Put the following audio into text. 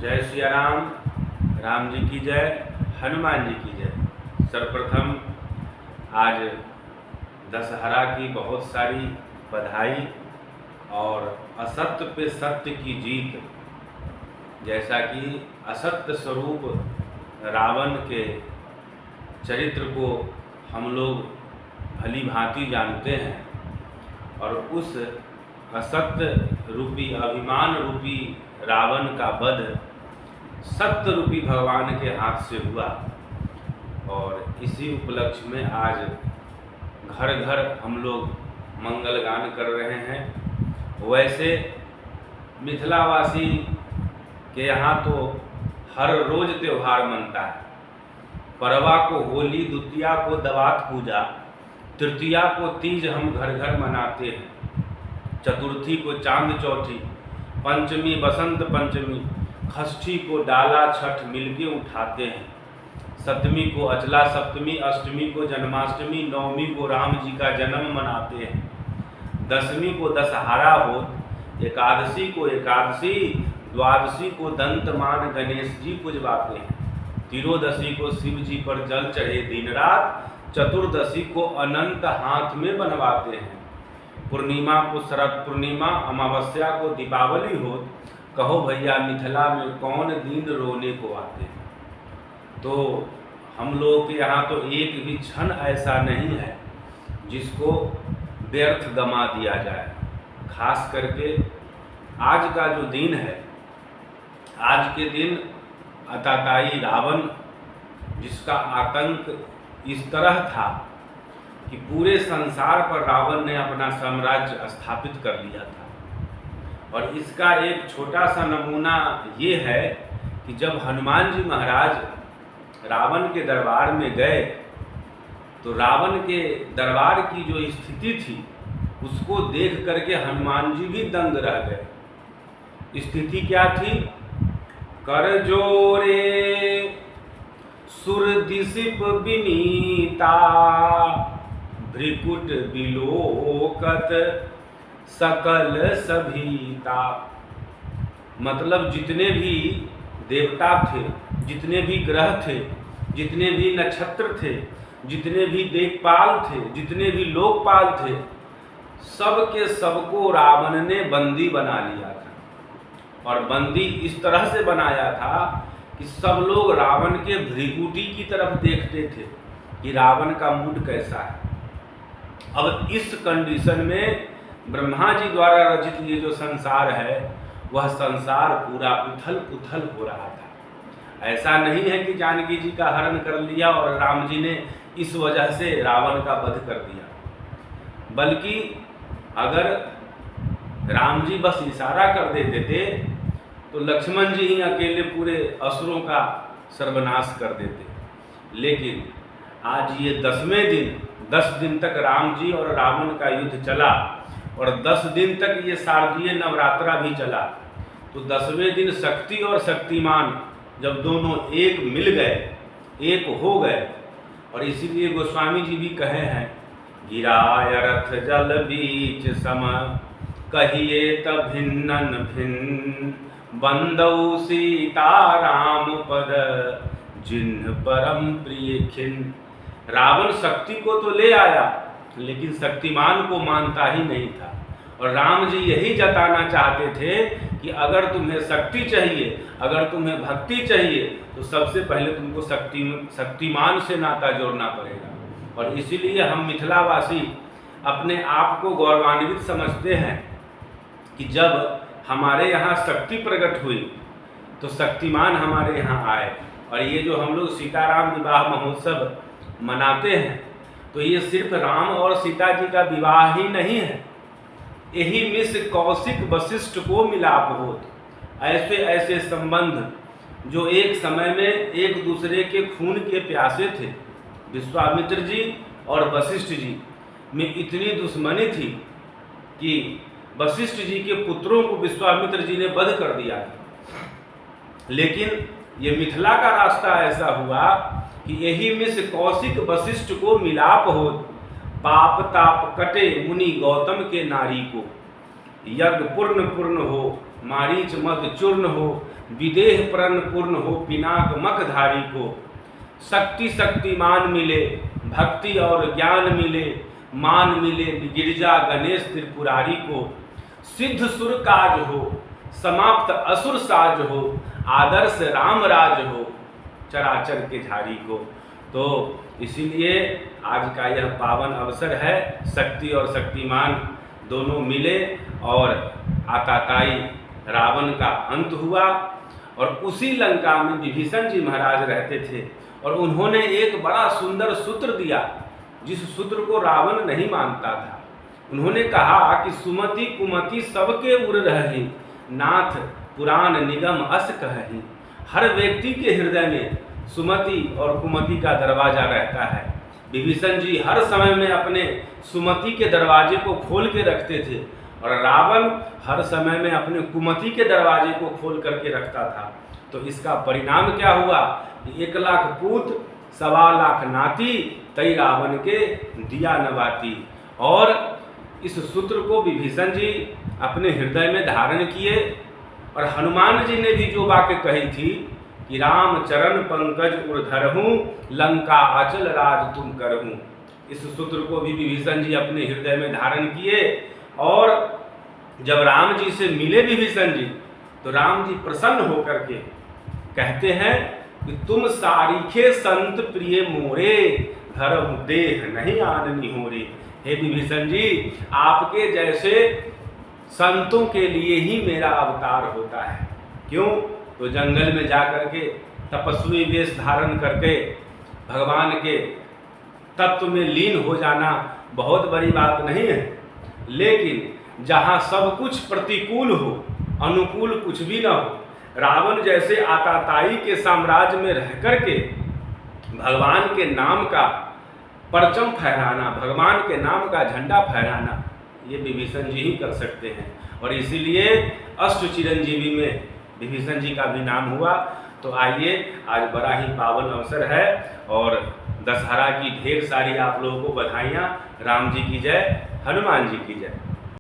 जय सिया राम। राम जी की जय, हनुमान जी की जय। सर्वप्रथम आज दशहरा की बहुत सारी बधाई और असत्य पे सत्य की जीत। जैसा कि असत्य स्वरूप रावण के चरित्र को हम लोग भली भांति जानते हैं और उस असत्य रूपी अभिमान रूपी रावण का वध सत्य रूपी भगवान के हाथ से हुआ। और इसी उपलक्ष्य में आज घर घर हम लोग मंगल गान कर रहे हैं। वैसे मिथिलावासी के यहाँ तो हर रोज त्यौहार मनता है। परवा को होली, द्वितीया को दवात पूजा, तृतीया को तीज हम घर घर मनाते हैं, चतुर्थी को चांद चौथी, पंचमी बसंत पंचमी, षष्ठी को डाला छठ मिलके उठाते हैं, सप्तमी को अचला सप्तमी, अष्टमी को जन्माष्टमी, नवमी को राम जी का जन्म मनाते हैं, दसवीं को दशहरा हो, एकादशी को एकादशी, द्वादशी को दंतमान गणेश जी पूजवाते हैं, त्रियोदशी को शिव जी पर जल चढ़े दिन रात, चतुर्दशी को अनंत हाथ में बनवाते हैं, पूर्णिमा को शरद पूर्णिमा, अमावस्या को दीपावली हो। कहो भैया मिथिला में कौन दिन रोने को आते हैं। तो हम लोग के यहाँ तो एक भी क्षण ऐसा नहीं है जिसको व्यर्थ गमा दिया जाए। खास करके आज का जो दिन है, आज के दिन आतताई रावण, जिसका आतंक इस तरह था कि पूरे संसार पर रावण ने अपना साम्राज्य स्थापित कर लिया था। और इसका एक छोटा सा नमूना ये है कि जब हनुमान जी महाराज रावण के दरबार में गए तो रावण के दरबार की जो स्थिति थी उसको देख करके हनुमान जी भी दंग रह गए। स्थिति क्या थी? कर जोरे सुर दिशिप विनीता, भ्रिकुट बिलोकत सकल सभीता। मतलब जितने भी देवता थे, जितने भी ग्रह थे, जितने भी नक्षत्र थे, जितने भी देखपाल थे, जितने भी लोकपाल थे, सब के सबको रावण ने बंदी बना लिया था। और बंदी इस तरह से बनाया था कि सब लोग रावण के भ्रिकुटी की तरफ देखते थे कि रावण का मूड कैसा है। अब इस कंडीशन में ब्रह्मा जी द्वारा रचित ये जो संसार है वह संसार पूरा उथल पुथल हो रहा था। ऐसा नहीं है कि जानकी जी का हरण कर लिया और राम जी ने इस वजह से रावण का वध कर दिया, बल्कि अगर राम जी बस इशारा कर देते थे तो लक्ष्मण जी ही अकेले पूरे असुरों का सर्वनाश कर देते। लेकिन आज ये 10वें दिन, 10 दिन तक राम जी और रावण का युद्ध चला और 10 दिन तक ये शारदीय नवरात्रा भी चला। तो 10वें दिन शक्ति और शक्तिमान जब दोनों एक मिल गए, एक हो गए, और इसीलिए गोस्वामी जी भी कहे हैं, गिराय रथ जल बीच सम, कहिए तब भिन्नन भिन्न, बंदौ सीता राम पद, जिन्ह परम प्रिय खिन्न। रावण शक्ति को तो ले आया लेकिन शक्तिमान को मानता ही नहीं था। और राम जी यही जताना चाहते थे कि अगर तुम्हें शक्ति चाहिए, अगर तुम्हें भक्ति चाहिए, तो सबसे पहले तुमको शक्तिमान से नाता जोड़ना पड़ेगा। और इसीलिए हम मिथिलावासी अपने आप को गौरवान्वित समझते हैं कि जब हमारे यहाँ शक्ति प्रकट हुई तो शक्तिमान हमारे यहाँ आए। और ये जो हम लोग सीताराम विवाह महोत्सव मनाते हैं तो ये सिर्फ राम और सीता जी का विवाह ही नहीं है। यही मिस कौशिक वशिष्ठ को मिलाप होत। ऐसे ऐसे संबंध जो एक समय में एक दूसरे के खून के प्यासे थे। विश्वामित्र जी और वशिष्ठ जी में इतनी दुश्मनी थी कि वशिष्ठ जी के पुत्रों को विश्वामित्र जी ने वध कर दिया था। लेकिन ये मिथिला का रास्ता ऐसा हुआ कि यही मिस कौशिक वशिष्ठ को मिलाप हो, पाप ताप कटे मुनि गौतम के नारी को, यज्ञ पूर्ण पूर्ण हो मारीच मद चूर्ण हो, विदेह प्रण पूर्ण हो पिनाक मखधारी को। शक्ति शक्तिमान मिले, भक्ति और ज्ञान मिले, मान मिले गिरिजा गणेश त्रिपुरारी को। सिद्ध सुर काज हो, समाप्त असुर साज हो, आदर्श राम राज हो, चराचर के झारी को। तो इसीलिए आज का यह पावन अवसर है, शक्ति और शक्तिमान दोनों मिले और आताताई रावण का अंत हुआ। और उसी लंका में विभीषण जी महाराज रहते थे और उन्होंने एक बड़ा सुंदर सूत्र दिया, जिस सूत्र को रावण नहीं मानता था। उन्होंने कहा कि सुमति कुमति सबके उर रही, नाथ पुराण निगम अस कही। हर व्यक्ति के हृदय में सुमति और कुमति का दरवाजा रहता है। विभीषण जी हर समय में अपने सुमति के दरवाजे को खोल के रखते थे और रावण हर समय में अपने कुमति के दरवाजे को खोल करके रखता था। तो इसका परिणाम क्या हुआ कि 1 लाख पूत 1.25 लाख नाती, तई रावण के दिया नवाती। और इस सूत्र को विभीषण जी अपने हृदय में धारण किए। और हनुमान जी ने भी जो वाक्य कही थी कि राम चरण पंकज उर्धरहूँ, लंका अचल राज तुम करहूँ, इस सूत्र को भी विभीषण जी अपने हृदय में धारण किए। और जब राम जी से मिले विभीषण जी, तो राम जी प्रसन्न होकर के कहते हैं कि तुम सारीखे संत प्रिय मोरे, धरहु देह नहीं आननी हो रे। हे विभीषण जी, आपके जैसे संतों के लिए ही मेरा अवतार होता है। क्यों? तो जंगल में जा करके तपस्वी वेश धारण करके भगवान के तत्व में लीन हो जाना बहुत बड़ी बात नहीं है। लेकिन जहाँ सब कुछ प्रतिकूल हो, अनुकूल कुछ भी ना हो, रावण जैसे आताताई के साम्राज्य में रह करके भगवान के नाम का परचम फहराना, भगवान के नाम का झंडा फहराना, ये विभीषण जी ही कर सकते हैं। और इसीलिए अष्ट चिरंजीवी में विभीषण जी का भी नाम हुआ। तो आइए, आज बड़ा ही पावन अवसर है और दशहरा की ढेर सारी आप लोगों को बधाइयाँ। राम जी की जय, हनुमान जी की जय।